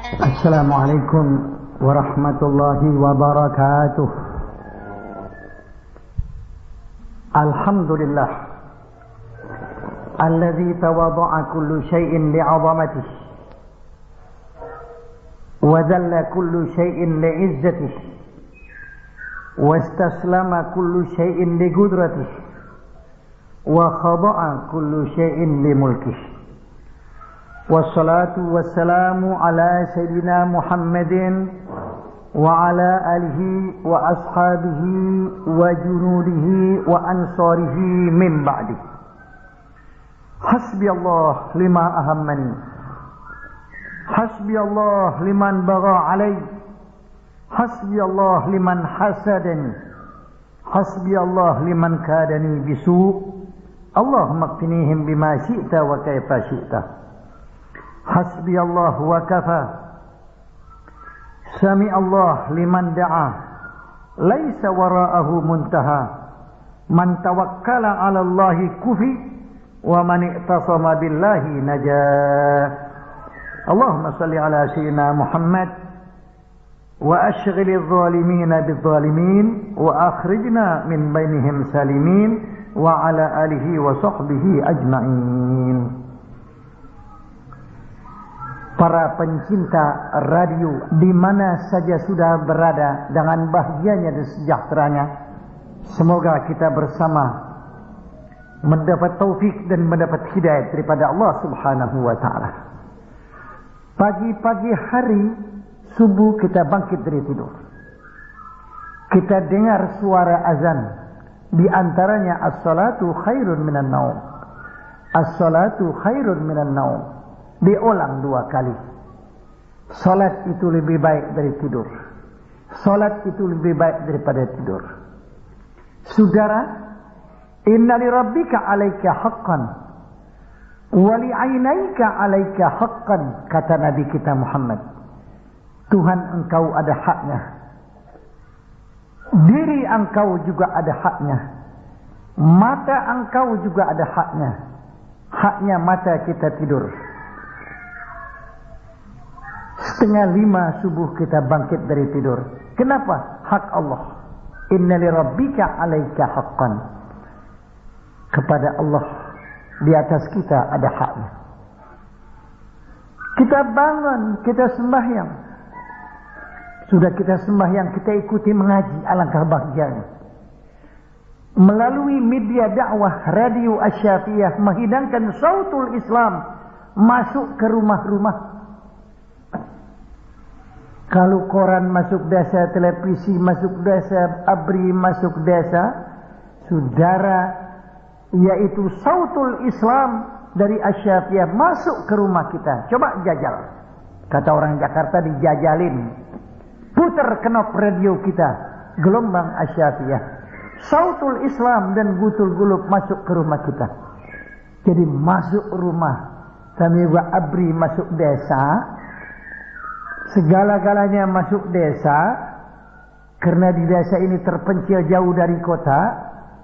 Assalamualaikum warahmatullahi wabarakatuh. Alhamdulillah alladzi tawadda'a kullu syai'in li'azamatihi wa dhalla kullu syai'in li'izzatihi wa istaslama kullu syai'in liqudratihi wa khada'a kullu syai'in limulkihi. Wassalatu wassalamu ala sayyidina Muhammadin wa ala alihi wa ashabihi wa junudihi wa ansarihi min ba'di. Hasbi Allah lima ahammani, hasbi Allah liman bagha alai, hasbi Allah liman hasadani, hasbi Allah liman kadani bisu'. Allahumma qfinihim bima syi'ta wa kaifa syi'ta. Hasbi Allah wa kafa. Sami Allah liman da'a, laisa wara'ahu muntaha. Man tawakkala 'ala Allahi kufi, wa man i'tasama billahi najah. Allahumma salli ala sayyidina Muhammad wa ashghil adh-dhalimina bidh-dhalimin wa akhrijna min bainihim salimin wa ala alihi wa sahbihi ajma'in. Para pencinta radio di mana saja sudah berada, dengan bahagianya dan sejahteranya, semoga kita bersama mendapat taufik dan mendapat hidayah daripada Allah Subhanahu wa taala. Pagi-pagi hari subuh kita bangkit dari tidur, kita dengar suara azan, di antaranya as-salatu khairun minan naum, as-salatu khairun minan naum. Diulang 2 kali. Salat itu lebih baik dari tidur. Salat itu lebih baik daripada tidur. Saudara, inna li rabbika 'alaika haqqan wa li 'ainaika 'alaika haqqan, kata Nabi kita Muhammad. Tuhan engkau ada haknya. Diri engkau juga ada haknya. Mata engkau juga ada haknya. Haknya mata kita tidur. 4:30 subuh kita bangkit dari tidur. Kenapa? Hak Allah. Inna li rabbika 'alaika haqqan. Kepada Allah di atas kita ada haknya. Kita bangun, kita sembahyang. Sudah kita sembahyang, kita ikuti mengaji, alangkah bahagianya. Melalui media dakwah Radio Asy-Syafi'iyah menghidangkan sautul Islam masuk ke rumah-rumah. Kalau koran masuk desa, televisi masuk desa, abri masuk desa, saudara, yaitu sautul Islam dari Asy-Syafi'iyah masuk ke rumah kita. Coba jajal. Kata orang Jakarta, dijajalin. Putar knop radio kita, gelombang Asy-Syafi'iyah. Sautul Islam dan gutul gulub masuk ke rumah kita. Jadi masuk rumah. Kami buat abri masuk desa. Segala-galanya masuk desa. Karena di desa ini terpencil jauh dari kota,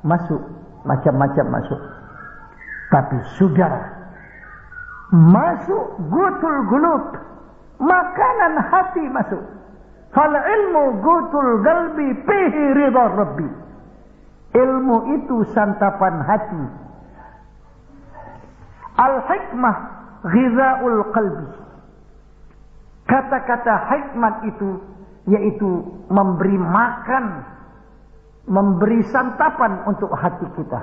masuk. Macam-macam masuk. Tapi saudara, masuk gutul gulub, makanan hati masuk. Fal ilmu gutul galbi fihi ridha rabbi. Ilmu itu santapan hati. Al-hikmah ghizaul qalbi. Kata-kata hikmat itu yaitu memberi makan, memberi santapan untuk hati kita.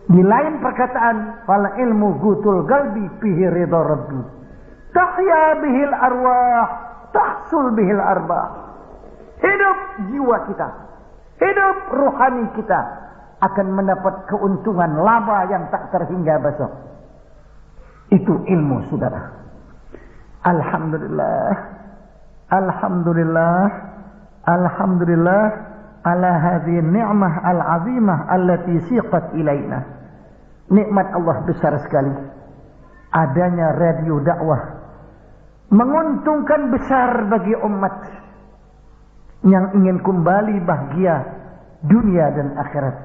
Di lain perkataan, fal ilmu gutul galbi fihi ridha rabbi. Tahya bihil arwah, tahsul bihil arbah. Hidup jiwa kita, hidup rohani kita akan mendapat keuntungan laba yang tak terhingga besok. Itu ilmu, saudara. Alhamdulillah, alhamdulillah, alhamdulillah ala hadhihi ni'mah al-'azimah allati siqat ilaina. Nikmat Allah besar sekali. Adanya radio dakwah menguntungkan besar bagi umat yang ingin kembali bahagia dunia dan akhirat.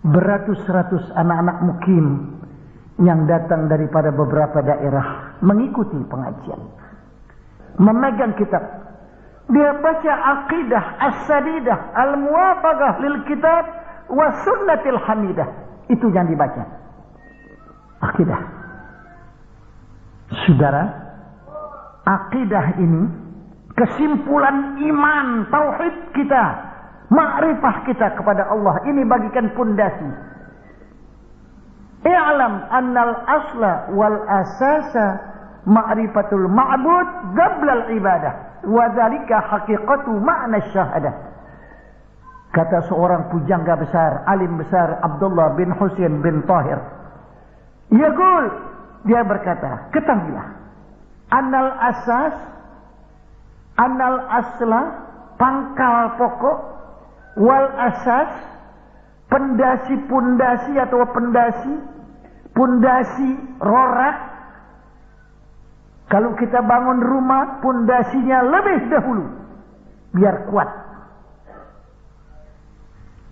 Beratus-ratus anak-anak mukim yang datang daripada beberapa daerah mengikuti pengajian, memegang kitab. Dia baca aqidah as-sadidah al-muwafaqah lil kitab wa sunnatil hamidah. Itu yang dibaca. Akidah. Saudara, akidah ini kesimpulan iman, tauhid kita, makrifah kita kepada Allah. Ini bagikan pondasi. I'lam annal asla wal asasa ma'rifatul ma'bud qabla al ibadah wa dzalika haqiqatu ma'na syahadah. Kata seorang pujangga besar, alim besar, Abdullah bin Husain bin Tahir. Yaqul, dia berkata, ketahuilah, annal asas, annal asla, pangkal pokok, wal asas, pendasi-pundasi atau pundasi rorak. Kalau kita bangun rumah, pundasinya lebih dahulu biar kuat.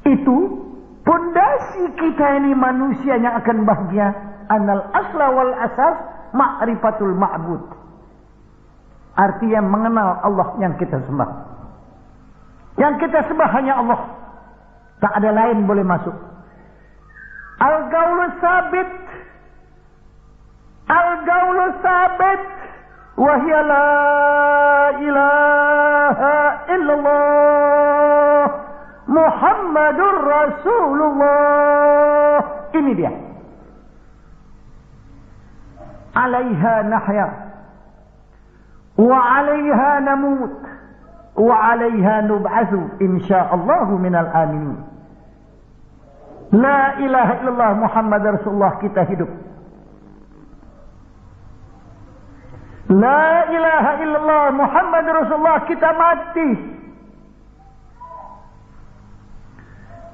Itu pondasi kita ini manusia yang akan bahagia. Anal asla wal asas ma'rifatul ma'bud. Artinya mengenal Allah yang kita sembah. Yang kita sembah hanya Allah. Tak ada lain boleh masuk. Al-gaulu sabit. Al-gaulu sabit. Wahya la ilaha illallah Muhammadur Rasulullah. Ini dia. Alaiha nahya wa alaiha namut wa alaiha nub'atsu insyaallah minal aminin. La ilaha illallah Muhammadur Rasulullah, kita hidup. La ilaha illallah Muhammadur Rasulullah, kita mati.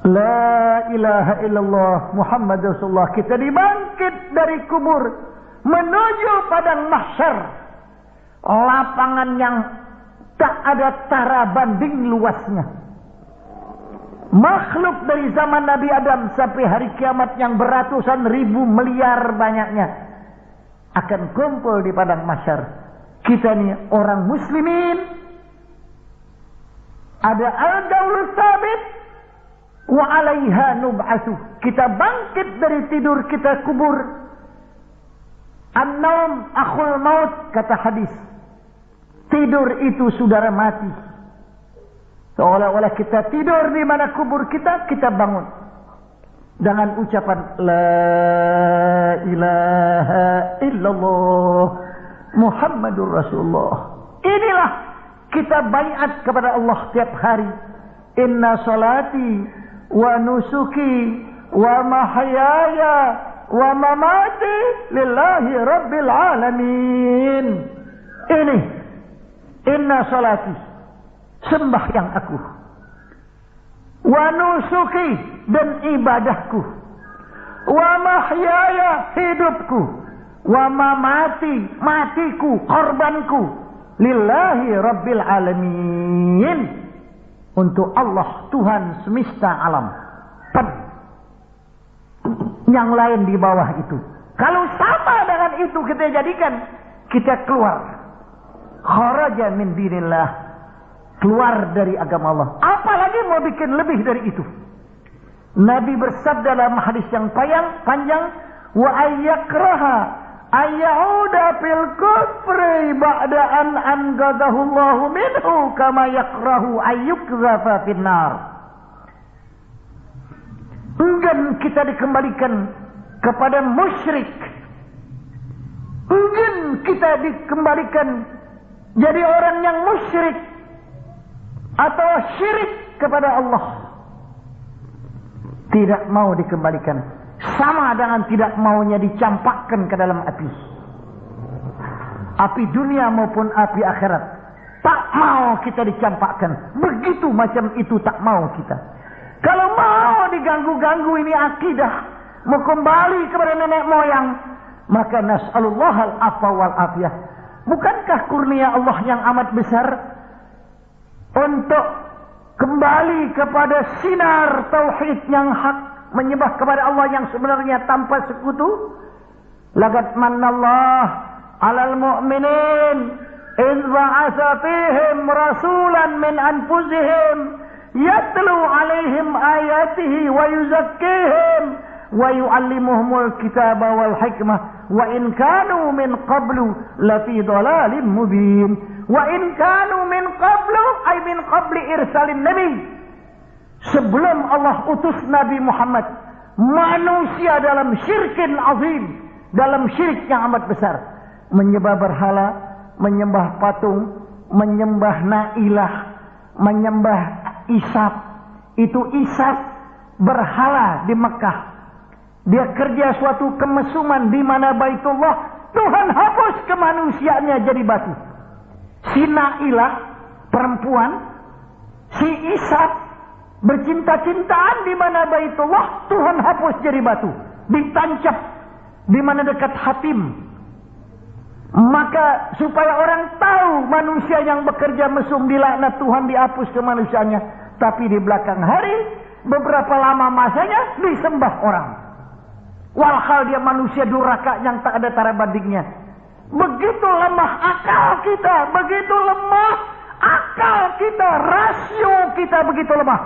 La ilaha illallah Muhammad Rasulullah, kita dibangkit dari kubur menuju padang mahsyar, lapangan yang tak ada tara banding luasnya. Makhluk dari zaman Nabi Adam sampai hari kiamat yang beratusan ribu miliar banyaknya akan kumpul di padang mahsyar. Kita ni orang muslimin, ada al-gaul sabit wa alaiha nub'atsu. Kita bangkit dari tidur kita kubur. An-naum akhul maut, kata hadis. Tidur itu saudara mati. Seolah-olah kita tidur di mana kubur kita, kita bangun dengan ucapan la ilaha illallah Muhammadur Rasulullah. Inilah kita baiat kepada Allah tiap hari. Inna salati wa nusuki wa mahyaya wa mamati lillahi rabbil alamin. Ini inna salati, sembahyang aku, wa nusuki, dan ibadahku, wa mahyaya, hidupku, wa mamati, matiku, korbanku, lillahi rabbil alamin, untuk Allah Tuhan semesta alam. Yang lain di bawah itu. Kalau sama dengan itu kita jadikan, kita keluar. Kharaja min dinillah, keluar dari agama Allah. Apalagi mau bikin lebih dari itu. Nabi bersabda dalam hadis yang panjang, wa ayyakraha ayyauda fil kufri ba'da an anqadahu Allahu minhu kama yakrahu ayyukzafa finnar. Enggan kita dikembalikan kepada musyrik. Enggan kita dikembalikan jadi orang yang musyrik atau syirik kepada Allah. Tidak mau dikembalikan, sama dengan tidak maunya dicampakkan ke dalam api. Api dunia maupun api akhirat. Tak mau kita dicampakkan. Begitu macam itu tak mau kita. Kalau mau diganggu-ganggu ini akidah, mau kembali kepada nenek moyang, maka nas'alullah al-afwa wal afiyah. Bukankah kurnia Allah yang amat besar untuk kembali kepada sinar tauhid yang hak, menyembah kepada Allah yang sebenarnya tanpa sekutu? Laqad mannallah 'alal mu'minin idh ba'atsa fihim rasulan min anfusihim yatlu 'alaihim ayatihi wa yuzakkihim wa yu'allimuhumul kitaba wal hikmah wa in kanu min qablu lafi dhalalin mubin. Wa in kanu min qablu ay min qabli irsalin nabi, sebelum Allah utus Nabi Muhammad, manusia dalam syirkin azim, dalam syirik yang amat besar, menyembah berhala, menyembah patung, menyembah nailah, menyembah isap. Itu isap berhala di Mekah. Dia kerja suatu kemesuman di mana Baitullah, Tuhan hapus kemanusiaannya jadi batu. Si nailah perempuan, si isap bercinta-cintaan di mana Baitullah, Tuhan hapus jadi batu, ditancap di mana dekat Hatim. Maka supaya orang tahu manusia yang bekerja mesum dilaknat, Tuhan dihapus kemanusiaannya. Tapi di belakang hari, beberapa lama masanya disembah orang. Walhal dia manusia durhaka yang tak ada tara bandingnya. Begitu lemah akal kita, begitu lemah akal kita, rasio kita begitu lemah.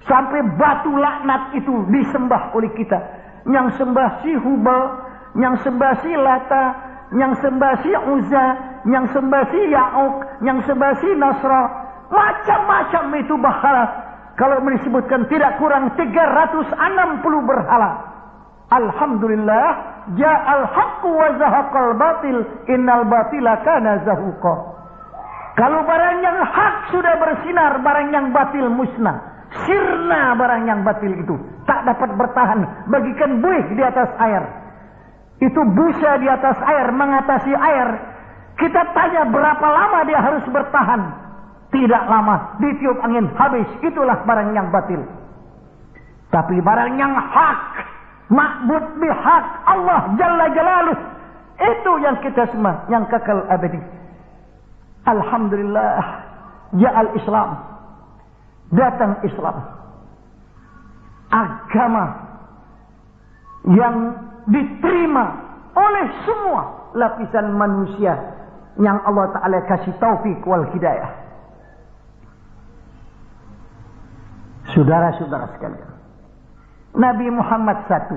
Sampai batu laknat itu disembah oleh kita. Yang sembah si Hubal, yang sembah si Lata, yang sembah si Uzza, yang sembah si Ya'uq, yang sembah si Nasra. Macam-macam itu berhala. Kalau disebutkan tidak kurang 360 berhala. Alhamdulillah, ja'al haqqu wa zahaqal batil, innal batila kana zahuqa. Kalau barang yang hak sudah bersinar, barang yang batil musnah. Sirna barang yang batil itu, tak dapat bertahan, bagikan buih di atas air. Itu busa di atas air, mengatasi air. Kita tanya berapa lama dia harus bertahan? Tidak lama, ditiup angin habis. Itulah barang yang batil. Tapi barang yang hak, ma'bud bihaq, Allah Jalla Jalaluh, itu yang kita sembah, yang kekal abadi. Alhamdulillah, ja'al Islam, datang Islam, agama yang diterima oleh semua lapisan manusia yang Allah Ta'ala kasih taufik wal hidayah. Saudara-saudara sekalian, Nabi Muhammad satu,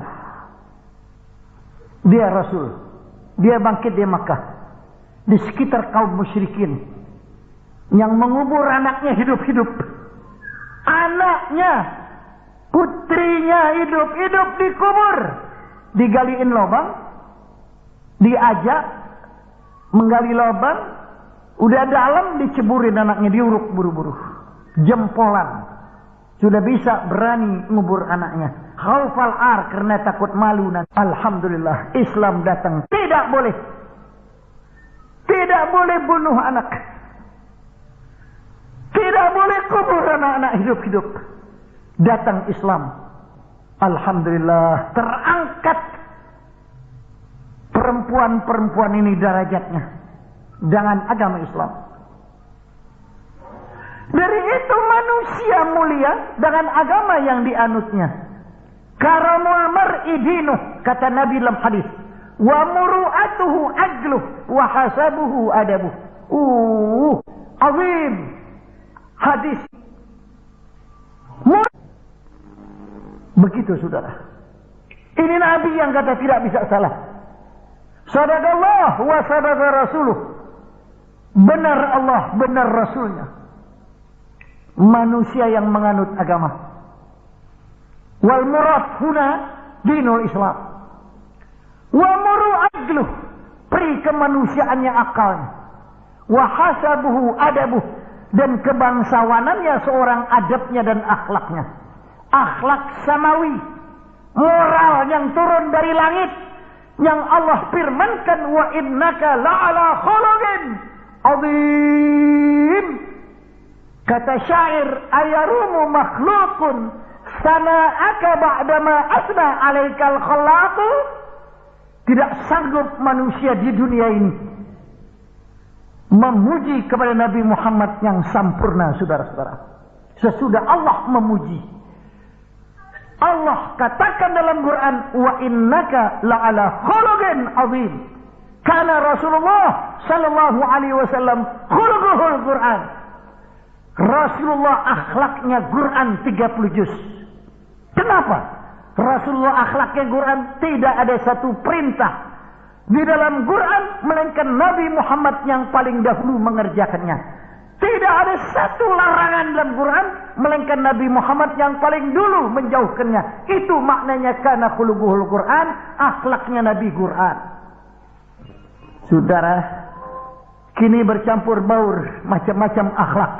dia Rasul, dia bangkit di Makkah, di sekitar kaum musyrikin yang mengubur anaknya hidup-hidup, anaknya, putrinya hidup-hidup dikubur, digaliin lubang, diajak menggali lubang, udah dalam diceburin anaknya, diuruk buru-buru, jempolan. Sudah bisa berani ngubur anaknya. Khaufal ar, karena takut malu. Alhamdulillah, Islam datang. Tidak boleh. Tidak boleh bunuh anak. Tidak boleh kubur anak-anak hidup-hidup. Datang Islam. Alhamdulillah, terangkat perempuan-perempuan ini derajatnya dengan agama Islam. Dari itu manusia mulia dengan agama yang dianutnya. Karamul mar'i dinuh, kata Nabi dalam hadis. Wa muru'atuhu ajluh, wa hasabuhu adabuh. Azim. Hadis. Begitu saudara. Ini Nabi yang kata tidak bisa salah. Sadaqallah wa sadaqa rasuluh. Benar Allah, benar Rasulnya. Manusia yang menganut agama. Wal murad huna dinul Islam. Wa muru adluh, peri kemanusiaannya akalnya. Wa hasabuhu adabuh, dan kebangsawanannya seorang adabnya dan akhlaknya. Akhlak samawi, moral yang turun dari langit, yang Allah firmankan, wa innaka la'ala khuluqin azim. Kata syair, ayarumu makhlukun sana'aka ba'dama asna alaikal khallaqu. Tidak sanggup manusia di dunia ini memuji kepada Nabi Muhammad yang sempurna, saudara-saudara. Sesudah Allah memuji, Allah katakan dalam Quran, wa innaka la'ala khuluqin azim. Karena Rasulullah sallallahu alaihi wasallam khuluquhul Quran. Rasulullah akhlaknya Quran 30 juz. Kenapa? Rasulullah akhlaknya Quran tidak ada satu perintah di dalam Quran melainkan Nabi Muhammad yang paling dahulu mengerjakannya. Tidak ada satu larangan dalam Quran melainkan Nabi Muhammad yang paling dulu menjauhkannya. Itu maknanya karena khuluquhul Quran, akhlaknya Nabi Quran. Saudara, kini bercampur baur macam-macam akhlak.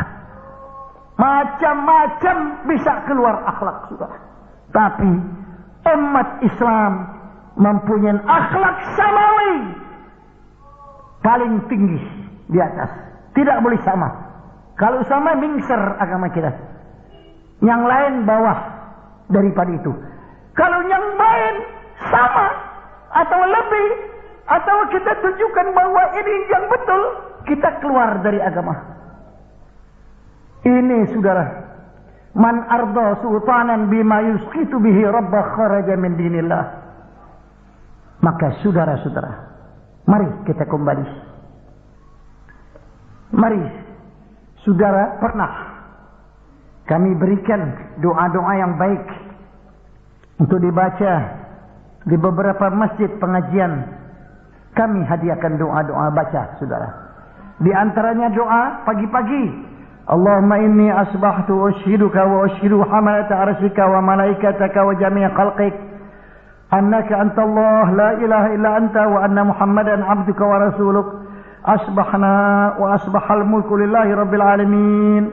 Macam-macam bisa keluar akhlak, saudara. Tapi umat Islam mempunyai akhlak samawi paling tinggi di atas. Tidak boleh sama. Kalau sama mingser agama kita. Yang lain bawah daripada itu. Kalau yang lain sama atau lebih, atau kita tunjukkan bahwa ini yang betul, kita keluar dari agama. Ini saudara, man arda sultanan bima yusqitu bihi rabbah kharaja min dinillah. Maka saudara-saudara, mari kita kembali. Mari, saudara, pernah kami berikan doa-doa yang baik untuk dibaca di beberapa masjid pengajian. Kami hadiahkan doa-doa baca, saudara. Di antaranya doa pagi-pagi. Allahumma inni asbahtu ushiduka wa ushidu hamalata arshika wa malaikataka wa jami'a khalqik annaka antallah la ilaha illa anta wa anna muhammadan abduka wa rasuluk. Asbahna wa asbahal mulku lillahi rabbil alamin.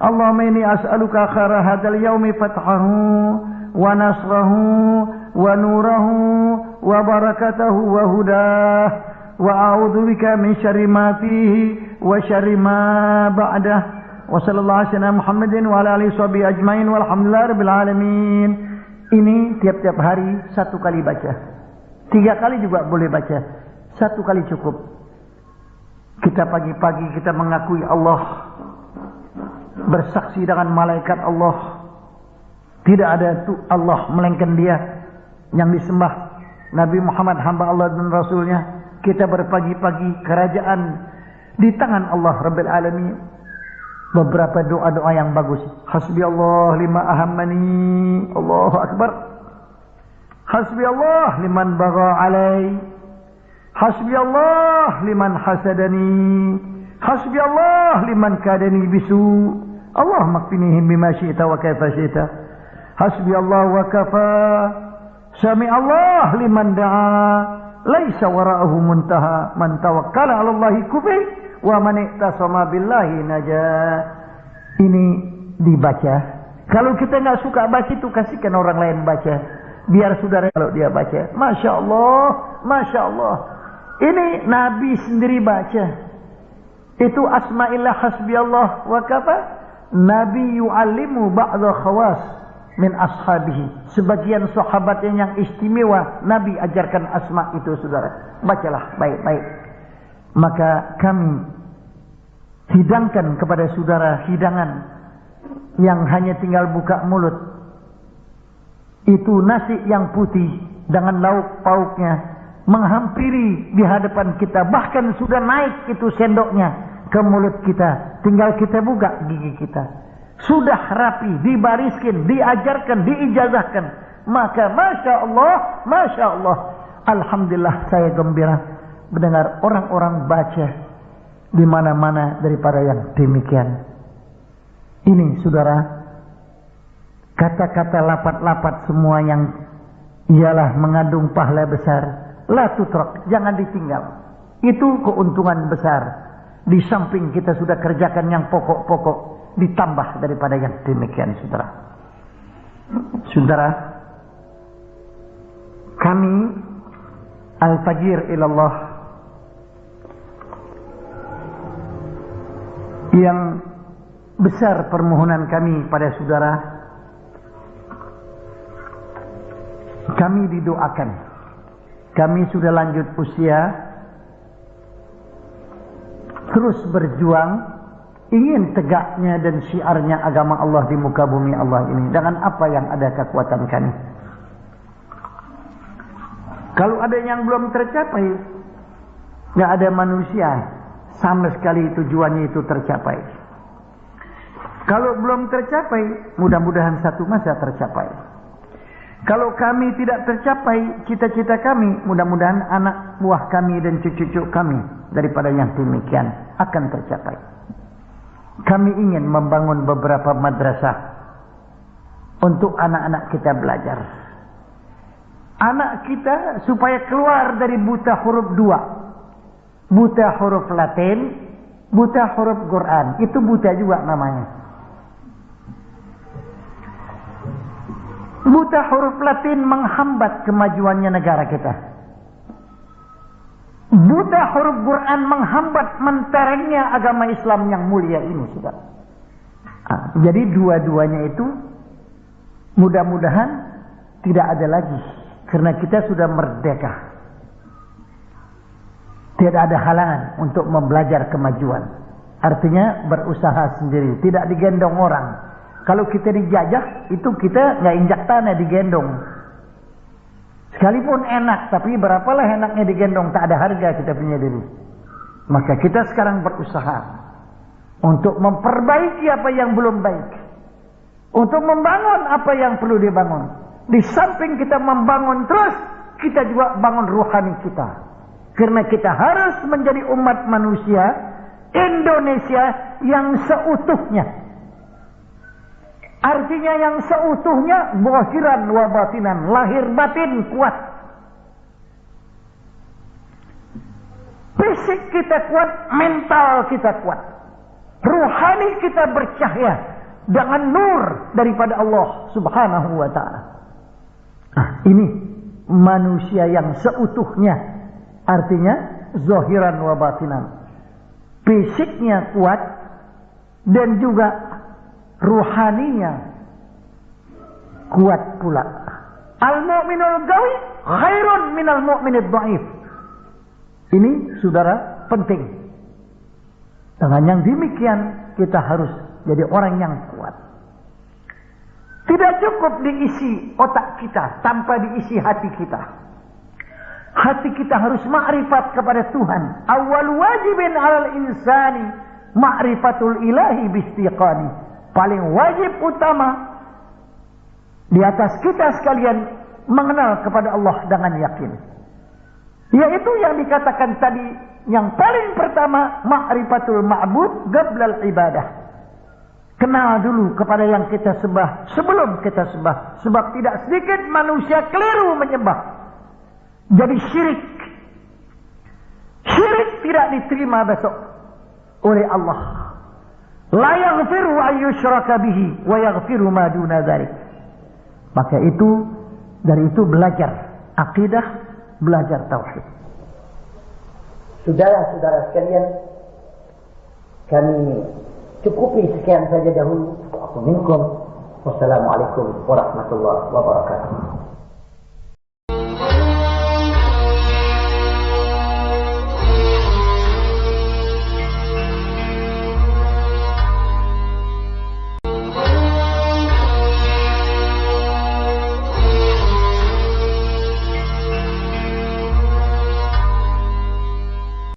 Allahumma inni as'aluka khaira hadzal yaumi fathahu wa nasrahu wa nurahu wa barakatahu wa hudah wa a'udzu bika min syarri ma fihi wa syarri ma ba'dah. Wa sallallahu alaihi Muhammadin wa ala alihi washabihi ajmain walhamdulillahi rabbil alamin. Ini tiap-tiap hari satu kali baca. 3 kali juga boleh baca. 1 kali cukup. Kita pagi-pagi kita mengakui Allah, bersaksi dengan malaikat Allah. Tidak ada itu Allah melainkan Dia yang disembah. Nabi Muhammad hamba Allah dan Rasulnya. Kita berpagi-pagi kerajaan di tangan Allah Rabbil Alamin. Beberapa doa-doa yang bagus. Hasbi Allah lima ahammani. Allahu Akbar. Hasbi Allah liman bagha alai. Hasbi Allah liman hasadani. Hasbi Allah liman kadani bisu. Allah makfinihim bima syi'ta wa kaifa syi'ta. Hasbi Allah wa kafa. Sami Allah liman da'a. Laisa wara'ahu muntaha. Man tawakkala 'ala Allahi kufi wa man iktasama billahi najah. Ini dibaca. Kalau kita enggak suka baca itu, kasihkan orang lain baca. Biar saudara kalau dia baca. Masya Allah, Masya Allah. Ini Nabi sendiri baca. Itu asma'illah hasbiyallah wa kafa. Nabi yu'allimu ba'da khawas min ashabihi. Sebagian sahabatnya yang istimewa, Nabi ajarkan asma itu, saudara. Bacalah baik-baik. Maka kami hidangkan kepada saudara hidangan yang hanya tinggal buka mulut. Itu nasi yang putih dengan lauk pauknya menghampiri di hadapan kita, bahkan sudah naik itu sendoknya ke mulut kita, tinggal kita buka gigi kita. Sudah rapi, dibariskan, diajarkan, diijazahkan. Maka Masya Allah, Masya Allah, alhamdulillah saya gembira mendengar orang-orang baca di mana-mana daripada yang demikian. Ini saudara, kata-kata lapat-lapat semua yang ialah mengandung pahala besar. La tutrak, jangan ditinggal. Itu keuntungan besar. Di samping kita sudah kerjakan yang pokok-pokok, ditambah daripada yang demikian, saudara. Saudara, kami Al-Fajir ilallah yang besar permohonan kami pada saudara, kami didoakan. Kami sudah lanjut usia, terus berjuang, ingin tegaknya dan syiarnya agama Allah di muka bumi Allah ini. Dengan apa yang ada kekuatan kami. Kalau ada yang belum tercapai, nggak ada manusia sama sekali tujuannya itu tercapai. Kalau belum tercapai, mudah-mudahan satu masa tercapai. Kalau kami tidak tercapai cita-cita kami, mudah-mudahan anak buah kami dan cucu-cucu kami daripada yang demikian akan tercapai. Kami ingin membangun beberapa madrasah untuk anak-anak kita belajar. Anak kita supaya keluar dari buta huruf 2. Buta huruf Latin, buta huruf Quran. Itu buta juga namanya. Buta huruf Latin menghambat kemajuannya negara kita. Buta huruf Quran menghambat menterengnya agama Islam yang mulia ini, saudara. Jadi dua-duanya itu mudah-mudahan tidak ada lagi, karena kita sudah merdeka. Tidak ada halangan untuk membelajar kemajuan. Artinya berusaha sendiri, tidak digendong orang. Kalau kita dijajah, itu kita nggak injak tanah, digendong. Sekalipun enak, tapi berapalah enaknya digendong, tak ada harga kita punya diri. Maka kita sekarang berusaha untuk memperbaiki apa yang belum baik, untuk membangun apa yang perlu dibangun. Di samping kita membangun terus, kita juga bangun rohani kita. Karena kita harus menjadi umat manusia Indonesia yang seutuhnya. Artinya yang seutuhnya zahiran wa batinan, lahir batin kuat. Fisik kita kuat, mental kita kuat. Ruhani kita bercahaya dengan nur daripada Allah Subhanahu wa taala. Ini manusia yang seutuhnya. Artinya zahiran wa batinan. Fisiknya kuat dan juga ruhaninya kuat pula. Al-mu'minul qawi khairun minal mu'minid dhaif. Ini saudara penting. Dengan yang demikian kita harus jadi orang yang kuat. Tidak cukup diisi otak kita tanpa diisi hati kita. Hati kita harus ma'rifat kepada Tuhan. Awal wajibin alal insani ma'rifatul ilahi bistiqani. Paling wajib utama di atas kita sekalian mengenal kepada Allah dengan yakin. Yaitu yang dikatakan tadi, yang paling pertama ma'rifatul ma'bud qablal ibadah. Kenal dulu kepada yang kita sembah sebelum kita sembah. Sebab tidak sedikit manusia keliru menyembah. Jadi syirik. Syirik tidak diterima besok oleh Allah. La yaghfiru an yushraka bihi wa yaghfiru ma duna dzalik. Maka itu, dari itu belajar akidah, belajar tauhid. Saudara-saudara sekalian, kami cukupi sekian saja dahulu. Wassalamualaikum warahmatullahi wabarakatuh.